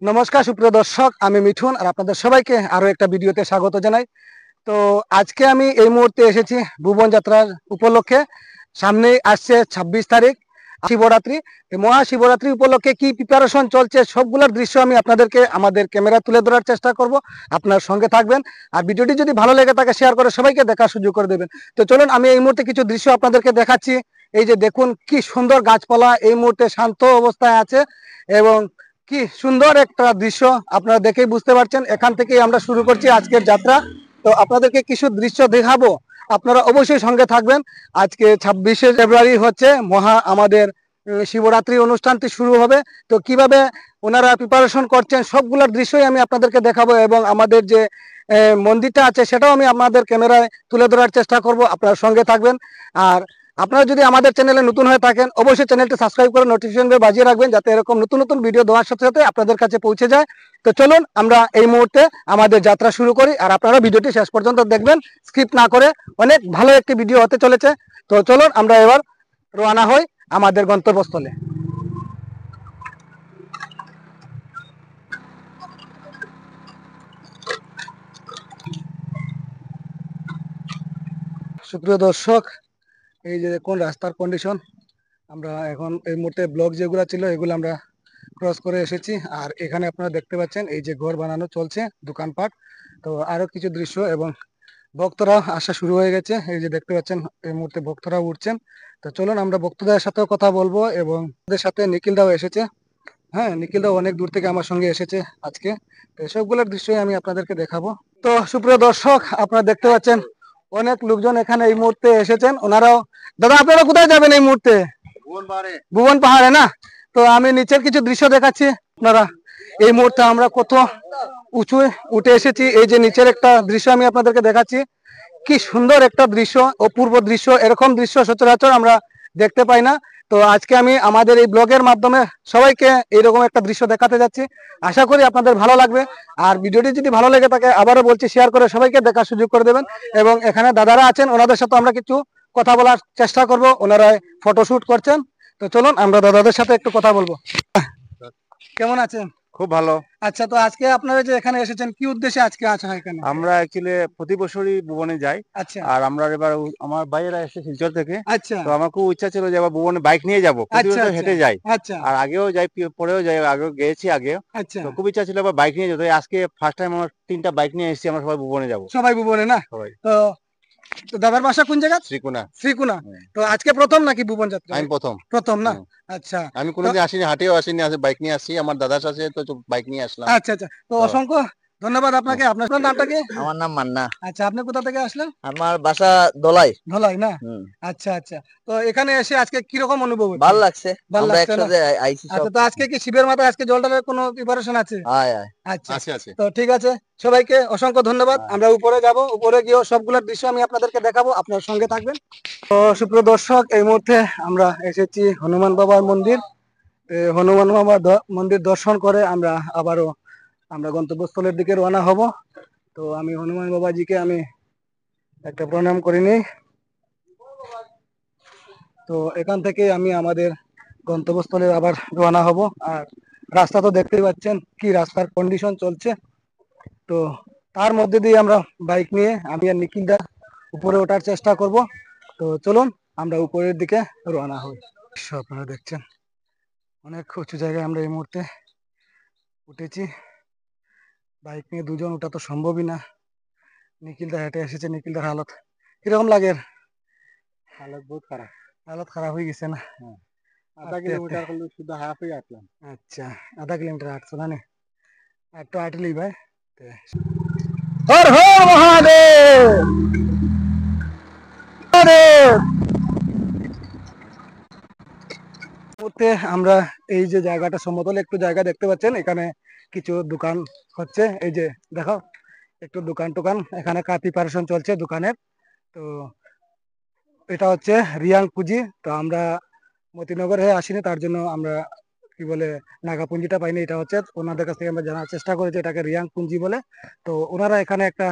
নমস্কার সুপ্রিয় দর্শক, আমি মিঠুন আর আপনাদের সবাইকে আরো একটা ভিডিওতে স্বাগত জানাই। তো আজকে আমি এই মুহূর্তে এসেছি ভুবন যাত্রার উপলক্ষে। সামনে আসছে 26 তারিখ শিবরাত্রি। এই মহাশিবরাত্রি উপলক্ষে কি প্রিপারেশন চলছে সবগুলোর দৃশ্য আমি আপনাদেরকে আমাদের ক্যামেরা তুলে ধরার চেষ্টা করব। আপনার সঙ্গে থাকবেন আর ভিডিওটি যদি ভালো লেগে থাকে শেয়ার করে সবাইকে দেখার সুযোগ করে দেবেন। তো চলুন আমি এই মুহূর্তে কিছু দৃশ্য আপনাদেরকে দেখাচ্ছি। এই যে দেখুন কি সুন্দর গাছপালা এই মুহূর্তে শান্ত অবস্থায় আছে এবং কি সুন্দর একটা দৃশ্য আপনারা দেখেই বুঝতে পারছেন। এখান থেকেই আমরা শুরু করছি আজকের যাত্রা। তো আপনাদেরকে কিছু দৃশ্য দেখাবো, আপনারা অবশ্যই সঙ্গে থাকবেন। আজকে 26শে ফেব্রুয়ারি হচ্ছে আমাদের শিবরাত্রি অনুষ্ঠানটি শুরু হবে। তো কিভাবে ওনারা প্রিপারেশন করছেন সবগুলোর দৃশ্যই আমি আপনাদেরকে দেখাবো এবং আমাদের যে মন্দিরটা আছে সেটাও আমি আপনাদের ক্যামেরায় তুলে ধরার চেষ্টা করব। আপনারা সঙ্গে থাকবেন। আর আপনারা যদি আমাদের চ্যানেলে নতুন হয়ে থাকেন অবশ্যই চ্যানেলটি সাবস্ক্রাইব করে নোটিফিকেশন বেল বাজিয়ে রাখবেন, যাতে এরকম নতুন নতুন ভিডিও দেওয়ার সাথে সাথে আপনাদের কাছে পৌঁছে যায়। তো চলুন আমরা এই মুহূর্তে আমাদের যাত্রা শুরু করি আর আপনারা ভিডিওটি শেষ পর্যন্ত দেখবেন, স্কিপ না করে। অনেক ভালো একটি ভিডিও হতে চলেছে। তো চলুন আমরা এবার রওনা হই আমাদের গন্তব্যস্থলে। সুপ্রিয় দর্শক, এই যে দেখুন রাস্তার কন্ডিশন। আমরা এখন এই মুহূর্তে ব্লক যেগুলো ছিল এগুলো আমরা ক্রস করে এসেছি। আর এখানে আপনারা দেখতে পাচ্ছেন এই যে ঘর বানানো চলছে, দোকানপাট। তো আরো কিছু দৃশ্য এবং ভক্তরা আসা শুরু হয়ে গেছে। এই যে দেখতে পাচ্ছেন এই মুহূর্তে ভক্তরা উঠছেন। তো চলুন আমরা ভক্তদের সাথেও কথা বলবো এবং ওদের সাথে নিখিল দাও এসেছে। হ্যাঁ, নিখিল দাও অনেক দূর থেকে আমার সঙ্গে এসেছে আজকে। তো সবগুলোর দৃশ্যই আমি আপনাদেরকে দেখাবো। তো সুপ্রিয় দর্শক, আপনারা দেখতে পাচ্ছেন অনেক লোকজন এখানে এই মুহূর্তে এসেছেন। ওনারাও, দাদা আপনারা কোথায় যাবেন এই মুহূর্তে? ভুবন পাহাড়ে না? তো আমি নিচের কিছু দৃশ্য দেখাচ্ছি আপনারা। এই মুহূর্তে আমরা কত উঁচু উঠে এসেছি। এই যে নিচের একটা দৃশ্য আমি আপনাদেরকে দেখাচ্ছি। কি সুন্দর একটা দৃশ্য, অপূর্ব দৃশ্য। এরকম দৃশ্য সচরাচর আমরা দেখতে পাই না। তো আজকে আমি আমাদের এই ব্লগের মাধ্যমে সবাইকে এইরকম একটা দৃশ্য দেখাতে যাচ্ছি। আশা করি আপনাদের ভালো লাগবে। আর ভিডিওটি যদি ভালো লেগে থাকে আবারও বলছি শেয়ার করে সবাইকে দেখার সুযোগ করে দেবেন। এবং এখানে দাদারা আছেন, ওনাদের সাথে আমরা কিছু কথা বলার চেষ্টা করব। ওনারা ফটোশুট করছেন। তো চলুন আমরা দাদাদের সাথে একটু কথা বলবো। কেমন আছেন? খুব ভালো। আচ্ছা, তো আজকে আপনারা যে এখানে এসেছেন কি উদ্দেশ্যে আজকে আসা এখানে? আমরা অ্যাকচুয়ালি প্রতি বছরই ভুবনে যাই। আচ্ছা আর আমরা এবার আমার ভাইয়েরা এসে শিলচর থেকে। আচ্ছা তো আমার খুব ইচ্ছা ছিল যে আবার ভুবনে বাইক নিয়ে যাব, প্রতি আচ্ছা বছর আচ্ছা হেঁটে যাই। আচ্ছা আর আগেও যাই, পরেও যাই, আগেও গেছি আগেও। আচ্ছা। তো খুব ইচ্ছা ছিল আবার বাইক নিয়ে যেতে। আজকে ফার্স্ট টাইম আমার 3টা বাইক নিয়ে এসেছি, আমরা সবাই ভুবনে যাব সবাই ভুবনে না? সবাই। তো তো দাদার বাসা কোন জায়গা? শ্রীকুনা। শ্রীকুনা। হুম। তো আজকে প্রথম নাকি ভুবন যাত্রা? আমি প্রথম। প্রথম না? হুম। আচ্ছা। আমি তো কোনোদিন আসিনি, হাঁটেও আসিনি, আজ বাইক নিয়ে আসছি। আমার দাদার সাথে তো বাইক নিয়ে আসলাম। আচ্ছা আচ্ছা। তো তো অসংখ্য ধন্যবাদ আপনাকে। আপনার নামটা কি? আমার নাম মান্না। আচ্ছা, আপনি কোথা থেকে আসলেন? আমার বাসা দলাই। ধলাই না? হুম। আচ্ছা আচ্ছা। তো এখানে এসে আজকে কিরকম অনুভব হচ্ছে? ভাল লাগছে, ভাল আমরা লাগছে না? একসাথে আইছি সব। আচ্ছা, তো আজকে কি শিবের মাথায় আজকে জল ঢালার কোনো প্রিপারেশন আছে? আয় আয়। আচ্ছা আছে আছে। তো ঠিক আছে, সবাইকে অসংখ্য ধন্যবাদ। আমরা উপরে যাব, উপরে গিয়ে সবগুলোর দৃশ্য আমি আপনাদেরকে দেখাবো, আপনার সঙ্গে থাকবেন। তো সুপ্রিয় দর্শক, এই মুহূর্তে আমরা এসেছি হনুমান বাবার মন্দির। হনুমান বাবার মন্দির দর্শন করে আমরা আবারও আমরা গন্তব্যস্থলের দিকে রওনা হব। তো আমি হনুমান বাবাজিকে আমি একটা প্রণাম করে নিই। তো এখান থেকে আমি আমাদের গন্তব্যস্থলে আবার রওনা হব। আর রাস্তা তো দেখতেই পাচ্ছেন কি রাস্তার কন্ডিশন চলছে। তো তার মধ্যে দিয়ে আমরা বাইক নিয়ে আমি আর নিখিলদা উপরে ওঠার চেষ্টা করব। তো চলুন আমরা উপরের দিকে রওনা হই। আপনারা দেখছেন অনেক উঁচু জায়গায় আমরা এই মুহূর্তে উঠেছি। বাইক নিয়ে দুজন ওঠা তো সম্ভবই না। নিখিলদা হেঁটে এসেছে। নিখিলদার হালত কিরকম লাগে? হালত বহুত খারাপ। হালত খারাপ হয়ে গেছে না? আধা কিলোমিটার হলো, শুধু হাফই আসলাম। আচ্ছা, আধা কিলোমিটার হাঁটছো না? একটু হাঁটলি ভাই। হর হর মহাদেব। মুহূর্তে আমরা এই যে জায়গাটা সমতল একটু জায়গা দেখতে পাচ্ছেন, এখানে কিছু দোকান হচ্ছে। এই যে দেখো একটু দোকান টোকান এখানে প্রিপারেশন চলছে দোকানের। তো এটা হচ্ছে রিয়াং পুঁজি। তো আমরা মতিনগর হয়ে আসিনি, তার জন্য আমরা কি বলে নাগাপুঞ্জিটা পাইনি। এটা হচ্ছে ওনাদের কাছ থেকে আমরা জানার চেষ্টা করেছি এটাকে রিয়াং পুঞ্জি বলে। তো ওনারা এখানে একটা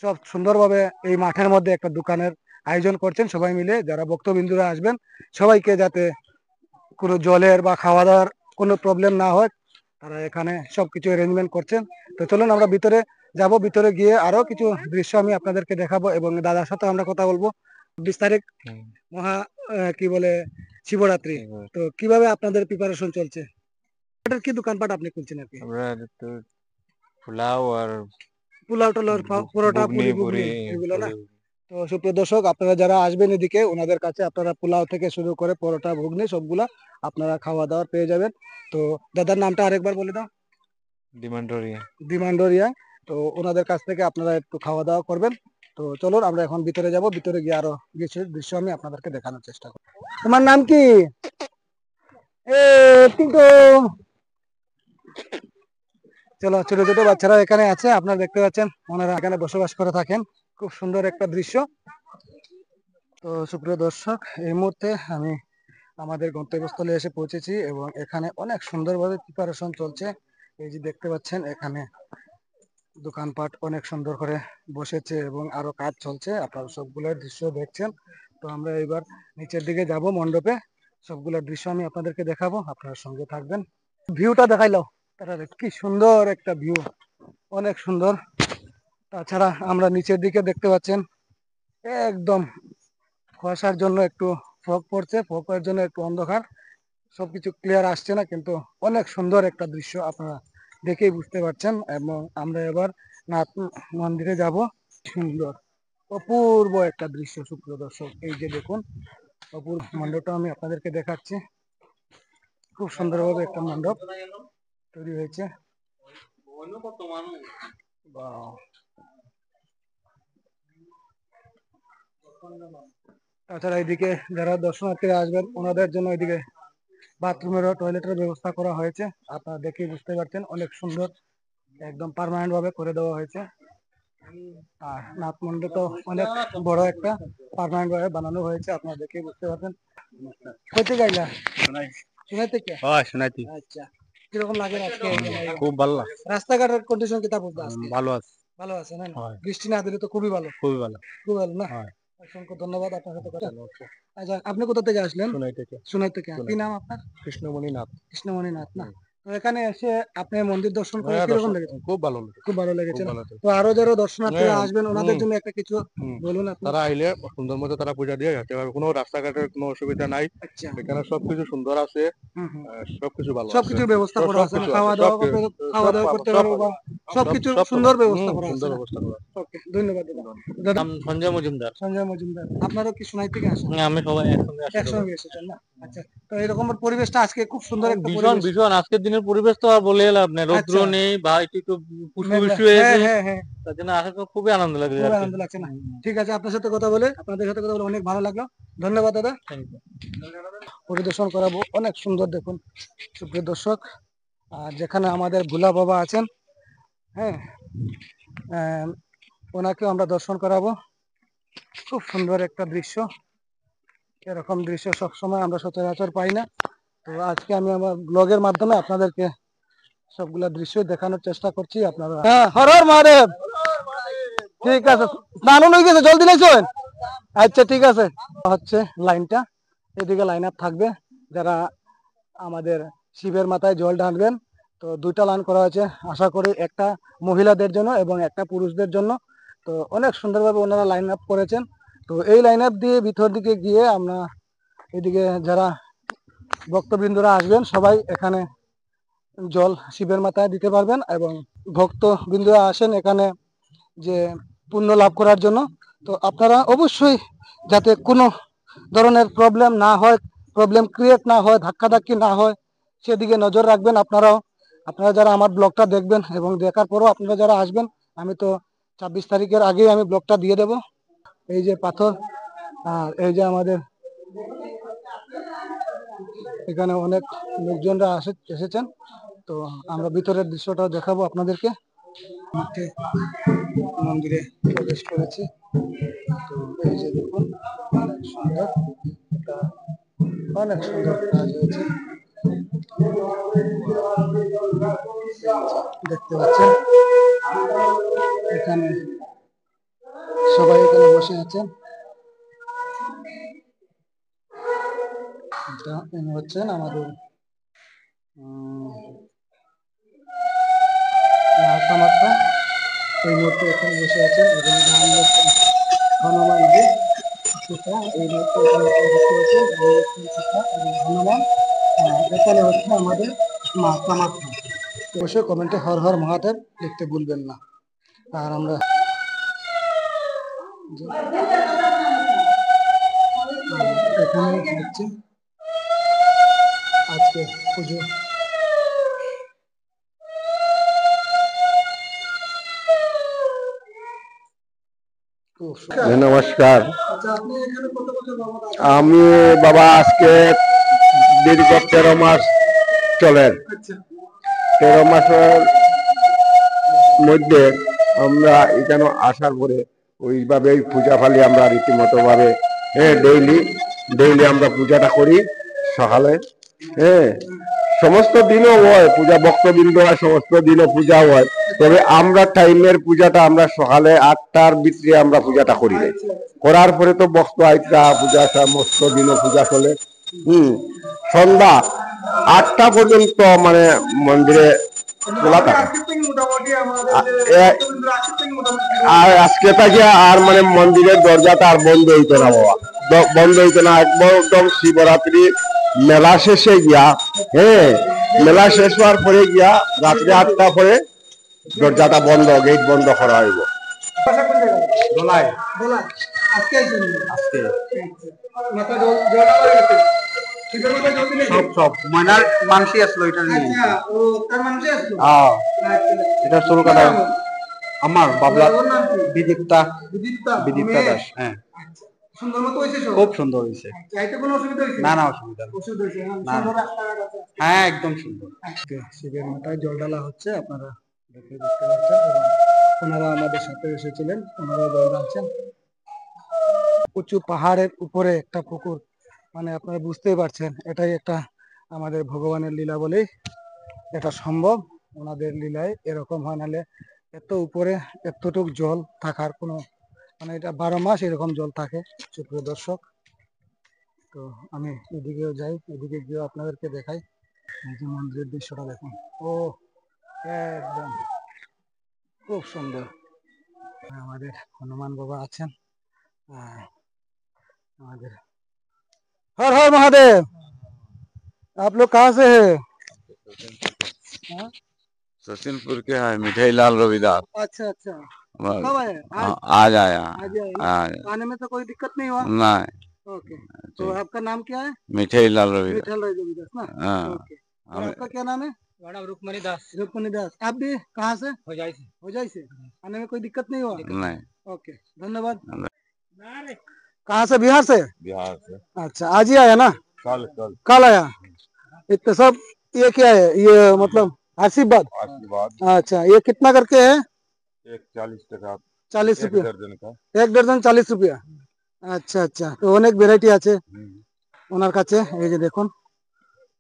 সব সুন্দরভাবে এই মাঠের মধ্যে একটা দোকানের আয়োজন করছেন সবাই মিলে। যারা ভক্তবিন্দুরা আসবেন সবাইকে যাতে কোনো জলের বা খাওয়া দাওয়ার কোনো প্রবলেম না হয়, তারা এখানে সবকিছু অ্যারেঞ্জমেন্ট করছেন। তো চলুন আমরা ভিতরে যাব, ভিতরে গিয়ে আরো কিছু দৃশ্য আমি আপনাদেরকে দেখাবো এবং দাদার সাথে আমরা কথা বলবো। 20 তারিখ মহা কি বলে শিবরাত্রি। তো কিভাবে আপনাদের প্রিপারেশন চলছে? এটার কি দোকানপাট আপনি খুলছেন আর কি? আমরা তো পোলাও আর পোলাও টোলাও, পরোটা, ঘুগনি পুরি পুরি ঘুগনি এগুলো না? তো সুপ্রিয় দর্শক, আপনারা যারা আসবেন এদিকে ওনাদের কাছে আপনারা পোলাও থেকে শুরু করে পরোটা, ঘুগনি সবগুলা আপনারা খাওয়া দাওয়া পেয়ে যাবেন। তো দাদার নামটা আরেকবার বলে দাও। ডিমান্ডরিয়া। ডিমান্ডোরিয়া। তো ওনাদের কাছ থেকে আপনারা একটু খাওয়া দাওয়া করবেন। তো চলুন আমরা এখন ভিতরে যাব, ভিতরে গিয়ে আরো কিছু দৃশ্য আমি আপনাদেরকে দেখানোর চেষ্টা করব। তোমার নাম কি? এ টিঙ্কু। চলো, ছোট ছোট বাচ্চারা এখানে আছে, আপনারা দেখতে পাচ্ছেন ওনারা এখানে বসবাস করে থাকেন। খুব সুন্দর একটা দৃশ্য। তো সুপ্রিয় দর্শক, এই মুহূর্তে আমি আমাদের গন্তব্যস্থলে এসে পৌঁছেছি এবং এখানে অনেক সুন্দরভাবে প্রিপারেশন চলছে। এই যে দেখতে পাচ্ছেন এখানে দোকানপাট অনেক সুন্দর করে বসেছে এবং আরো কাজ চলছে, আপনারা সবগুলোর দৃশ্য দেখছেন। তো আমরা এবার নিচের দিকে যাব মণ্ডপে, সবগুলোর দৃশ্য আমি আপনাদেরকে দেখাবো, আপনারা সঙ্গে থাকবেন। ভিউটা দেখাইলো তারা, কি সুন্দর একটা ভিউ, অনেক সুন্দর। তাছাড়া আমরা নিচের দিকে দেখতে পাচ্ছেন একদম কুয়াশার জন্য একটু ফগ পড়ছে, ফগের জন্য একটু অন্ধকার, সবকিছু ক্লিয়ার আসছে না, কিন্তু অনেক সুন্দর একটা দৃশ্য আপনারা দেখেই বুঝতে পারছেন। এবং আমরা এবার নাথ মন্দিরে যাব। সুন্দর অপূর্ব একটা দৃশ্য সুপ্রিয় দর্শক, এই যে দেখুন অপূর্ব মণ্ডপটা আমি আপনাদেরকে দেখাচ্ছি। খুব সুন্দরভাবে একটা মণ্ডপ তৈরি হয়েছে। Wow! তাছাড়া এদিকে যারা দর্শনার্থীরা আসবেন ওনাদের জন্য এদিকে বাথরুমেরও টয়লেটের ব্যবস্থা করা হয়েছে, আপনারা দেখেই বুঝতে পারছেন অনেক সুন্দর, একদম পার্মানেন্ট ভাবে করে দেওয়া হয়েছে। আর নাথ মন্দির তো অনেক বড় একটা পার্মানেন্ট ভাবে বানানো হয়েছে, আপনারা দেখেই বুঝতে পারছেন। কইতে গাইলা শুনাই থেকে? হয় শোনাইতি। আচ্ছা, কিরকম লাগে আজকে এখানে? খুব ভালো লাগে। রাস্তাঘাটের কন্ডিশন কিতা বলতে আজকে? ভালো আছে। ভালো আছে না? হয় বৃষ্টি না দিলে তো খুবই ভালো। খুবই ভালো। খুব ভালো না? হয় অসংখ্য ধন্যবাদ আপনার সাথে কথা। আচ্ছা, আপনি কোথা থেকে আসলেন? শোনাই থেকে। সুনাই থেকে। কি নাম আপনার? কৃষ্ণমণি নাথ। কৃষ্ণমণি নাথ না? তো এখানে এসে আপনি মন্দির দর্শন করে হ্যাঁ, কিরকম লেগেছে? খুব ভালো লাগে। খুব ভালো লেগেছে খুব না? ভালো লাগে। তো আরো যারা দর্শনার্থীরা হ্যাঁ, আসবেন ওনাদের জন্য একটা কিছু বলুন আপনি। তারা আইলে সুন্দর মতো তারা পূজা দিয়ে যেতে পারবে, কোনো রাস্তাঘাটের কোনো অসুবিধা নাই। আচ্ছা। এখানে সবকিছু সুন্দর আছে। হুম হুম। সবকিছু ভালো আছে। সবকিছুর ব্যবস্থা করা আছে না? সবকিছু খাওয়া আছে, দাওয়া করতে, খাওয়া দাওয়া করতে পারবো বা সবকিছুর সুন্দর ব্যবস্থা করা আছে সুন্দর না? ব্যবস্থা করা। ওকে, ধন্যবাদ দাদা। দাদা নাম সঞ্জয় মজুমদার। সঞ্জয় মজুমদার, আপনারও কি সোনাই থেকে আসেন? আমি সবাই একসঙ্গে আসি। একসঙ্গে এসেছেন না? আচ্ছা, তো এরকম পরিবেশটা আজকে খুব সুন্দর একটা ভীষণ পরিবেশ। ভীষণ আজকের দিনের পরিবেশ তো আর বলে লাভ নেই, রৌদ্র আচ্ছা, নেই বা একটু একটু পুষ্প মেঘলা, বৃষ্টি হ্যাঁ হয়েছে, হ্যাঁ হ্যাঁ, তার জন্য আসলে তো খুবই আনন্দ লাগে খুব আর কি। আনন্দ লাগছে না? ঠিক আছে, আপনার সাথে কথা বলে, আপনাদের সাথে কথা বলে অনেক ভালো লাগলো। ধন্যবাদ দাদা। Thank you. পরিদর্শন করাবো, অনেক সুন্দর দেখুন সুপ্রিয় দর্শক। আর যেখানে আমাদের ভোলা বাবা আছেন, হ্যাঁ, ওনাকেও আমরা দর্শন করাবো। খুব সুন্দর একটা দৃশ্য, এরকম দৃশ্য সবসময় আমরা সচরাচর পাই না। তো আজকে আমি আমার ব্লগের মাধ্যমে আপনাদেরকে সবগুলা দৃশ্য দেখানোর চেষ্টা করছি। আপনারা হ্যাঁ, হর হর মহাদেব। ঠিক আছে, স্নান হয়ে গেছে, জলদি লাইছেন? আচ্ছা ঠিক আছে। হচ্ছে লাইনটা, এদিকে লাইন আপ থাকবে যারা আমাদের শিবের মাথায় জল ঢালবেন। তো দুইটা লাইন করা হয়েছে, আশা করি একটা মহিলাদের জন্য এবং একটা পুরুষদের জন্য। তো অনেক সুন্দরভাবে ওনারা লাইন আপ করেছেন। তো এই লাইন আপ দিয়ে ভিতর দিকে গিয়ে আমরা এদিকে যারা ভক্তবৃন্দরা আসবেন সবাই এখানে জল শিবের মাথায় দিতে পারবেন এবং ভক্তবৃন্দরা আসেন এখানে যে পুণ্য লাভ করার জন্য। তো আপনারা অবশ্যই যাতে কোনো ধরনের প্রবলেম না হয়, প্রবলেম ক্রিয়েট না হয়, ধাক্কাধাক্কি না হয়, সেদিকে নজর রাখবেন আপনারাও। আপনারা যারা আমার ব্লগটা দেখবেন এবং দেখার পরও আপনারা যারা আসবেন, আমি তো 26 তারিখের আগেই আমি ব্লগটা দিয়ে দেব। এই যে পাথর, আর এই যে আমাদের এখানে অনেক লোকজনরা এসেছেন। তো আমরা ভিতরের দৃশ্যটাও দেখাবো আপনাদেরকে। মন্দিরে প্রবেশ করেছি। তো এই যে দেখুন অনেক সুন্দর, এটা অনেক সুন্দর কাজ হয়েছে, দেখতে পাচ্ছেন। এখানে সবাই এখানে বসে আছেন। এটা ইনি হচ্ছেন আমাদের মাতা এই মুহূর্তে এখানে বসে আছেন এবং রাম লক্ষ্মণ হনুমানজি সীতা এই মুহূর্তে এখানে আপনারা দেখতে পাচ্ছেন রাম লক্ষ্মণ সীতা এবং হনুমান এখানে হচ্ছে আমাদের মা কামাখ্যা। অবশ্যই কমেন্টে হর হর মহাদেব লিখতে ভুলবেন না। আর আমরা এখানে হচ্ছে আজকে পুজো। নমস্কার। আচ্ছা, আপনি এখানে কত বছর বাবা আছেন? আমি বাবা আজকে দীর্ঘ 13 মাস চলেন। আচ্ছা 13 মাসের মধ্যে আমরা এখানে আসার পরে ওইভাবে পূজা ফালি আমরা রীতিমতো ভাবে ডেইলি আমরা পূজাটা করি সকালে। হ্যাঁ, সমস্ত দিনও হয় পূজা, ভক্তবৃন্দ হয়, সমস্ত দিনও পূজা হয়। তবে আমরা টাইমের পূজাটা আমরা সকালে 8টার ভিতরে আমরা পূজাটা করি। করার পরে তো ভক্ত আইতা পূজা সমস্ত দিনও পূজা চলে। সন্ধ্যা 8টা পর্যন্ত মানে মন্দিরে খোলা থাকে। আর আজকে থেকে আর মানে মন্দিরের দরজাটা আর বন্ধ হইতো না বাবা, বন্ধ হইতো না একদম শিবরাত্রি মেলা শেষে গিয়া। হ্যাঁ, মেলা শেষ হওয়ার পরে গিয়া রাত্রে 8টা পরে দরজাটা বন্ধ, গেট বন্ধ করা হইব। বলায় আজকে আজকে মাথা জলটা হয়ে গেছে। শিবের মাথায় জল দিলে সব ময়নার মানুষই আসলো এটা নিয়ে। আচ্ছা, ও তার মানুষই আসলো। হ্যাঁ, আচ্ছা, এটা চুল কাটা আমার বাবলা ওর নাম কি? বিদীপ্তা বিদিপ্তা বিদীপ্তা মেয়ে? দাস। হ্যাঁ, আচ্ছা, সুন্দর মতো হয়েছে সব? খুব সুন্দর হয়েছে। যাইতে কোনো অসুবিধা হয়েছে? না না, অসুবিধা নেই। অসুবিধা হয়েছে না? না। সুন্দর রাস্তাঘাট আছে? হ্যাঁ, একদম সুন্দর। আজকে শিবের মাথায় জল ঢালা হচ্ছে, আপনারা দেখে বুঝতে পারছেন। এবং ওনারা আমাদের সাথে এসেছিলেন, ওনারা জল ঢালছেন। উঁচু পাহাড়ের উপরে একটা পুকুর, মানে আপনারা বুঝতেই পারছেন এটাই একটা আমাদের ভগবানের লীলা বলেই এটা সম্ভব। ওনাদের লীলায় এরকম হয়, নাহলে এত উপরে এতটুক জল থাকার কোনো মানে এটা 12 মাস এরকম জল থাকে। সুপ্রিয় দর্শক, তো আমি এদিকেও যাই, এদিকে গিয়ে আপনাদেরকে দেখাই। এই যে মন্দিরের দৃশ্যটা দেখুন, ও একদম খুব সুন্দর। আমাদের হনুমান বাবা আছেন। আমাদের हर हर महादेव। आप लोग कहाँ से है? हाँ? सचिनपुर के है मिठाई लाल रविदास। अच्छा अच्छा, कब आए? आज आज आया। आज आए ना? आज आने में तो कोई दिक्कत नहीं हुआ? नहीं, ओके, तो आपका नाम क्या है? मिठाई लाल रविदास। विठल रविदास ना? हाँ, ओके, और हमें आपका क्या नाम है? रुक्मणी दास। रुक्मणी दास, आप भी कहाँ से? हो जाए से। आने में कोई दिक्कत नहीं हुआ? नहीं, ओके, धन्यवाद। कहाँ से? बिहार से? बिहार से। अच्छा, आज ही आया ना? कल कल आया? इतने सब ये क्या है, ये मतलब आशीर्वाद? आशीर्वाद अच्छा, ये कितना करके है? 40 টাকা 40 रुपया दर्जन का। एक दर्जन 40 रुपया। আচ্ছা আচ্ছা, তো অনেক ভ্যারাইটি আছে ওনার কাছে, এই যে দেখুন।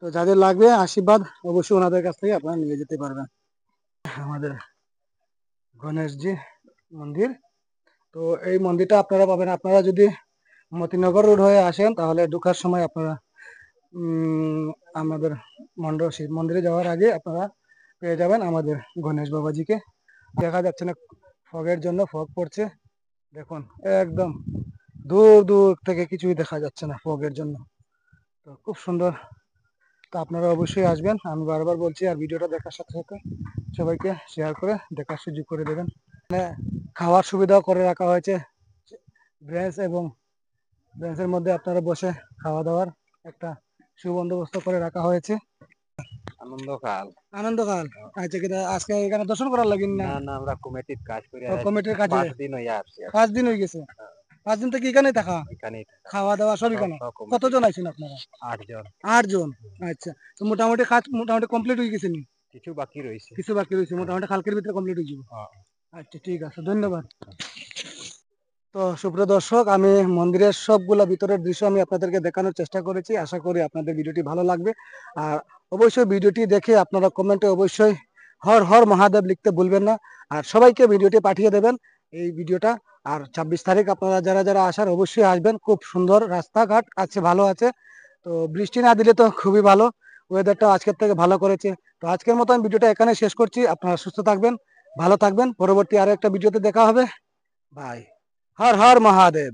তো যাদের লাগবে আশীর্বাদ অবশ্যই ওনাদের কাছ থেকে আপনারা নিয়ে যেতে পারবেন। আমাদের গণেশজি মন্দির, তো এই মন্দিরটা আপনারা পাবেন, আপনারা যদি মতিনগর রোড হয়ে আসেন তাহলে ঢোকার সময় আপনারা আমাদের শিব মন্দিরে যাওয়ার আগে আপনারা পেয়ে যাবেন আমাদের গণেশ বাবাজিকে। দেখা যাচ্ছে না ফগের জন্য, ফগ পড়ছে দেখুন, একদম দূর দূর থেকে কিছুই দেখা যাচ্ছে না ফগের জন্য। তো খুব সুন্দর, তো আপনারা অবশ্যই আসবেন, আমি বারবার বলছি। আর ভিডিওটা দেখার সাথে সাথে সবাইকে শেয়ার করে দেখার সুযোগ করে দেবেন। মানে খাওয়ার সুবিধাও করে রাখা হয়েছে, ব্রেঞ্চ এবং ব্রেঞ্চের মধ্যে আপনারা বসে খাওয়া দাওয়ার একটা সুবন্দোবস্ত করে রাখা হয়েছে। আনন্দকাল। আনন্দকাল, আচ্ছা, কিন্তু আজকে এখানে দর্শন করার লাগেন না? না না, আমরা কমিটির কাজ করে কমিটির কাজে 5 দিন হয়ে আসছে। 5 দিন হয়ে গেছে? 5 দিন থেকে এখানেই থাকা, এখানেই খাওয়া দাওয়া সব এখানে? কতজন আছেন আপনারা? 8 জন। 8 জন। আচ্ছা, তো মোটামুটি কাজ মোটামুটি কমপ্লিট হয়ে গেছে নি? কিছু বাকি রয়েছে। কিছু বাকি রয়েছে, মোটামুটি কালকের ভিতরে কমপ্লিট হয়ে যাবে। আচ্ছা, ঠিক আছে, ধন্যবাদ। তো সুপ্রিয় দর্শক, আমি মন্দিরের সবগুলা ভিতরের দৃশ্য আমি আপনাদেরকে দেখানোর চেষ্টা করেছি। আশা করি আপনাদের ভিডিওটি ভালো লাগবে। আর অবশ্যই ভিডিওটি দেখে আপনারা কমেন্টে অবশ্যই হর হর মহাদেব লিখতে ভুলবেন না। আর সবাইকে ভিডিওটি পাঠিয়ে দেবেন এই ভিডিওটা। আর 26 তারিখ আপনারা যারা যারা আসার অবশ্যই আসবেন। খুব সুন্দর রাস্তাঘাট আছে, ভালো আছে। তো বৃষ্টি না দিলে তো খুবই ভালো, ওয়েদারটা আজকের থেকে ভালো করেছে। তো আজকের মতো আমি ভিডিওটা এখানে শেষ করছি। আপনারা সুস্থ থাকবেন, ভালো থাকবেন, পরবর্তী আরো একটা ভিডিওতে দেখা হবে। বাই। হর হর মহাদেব।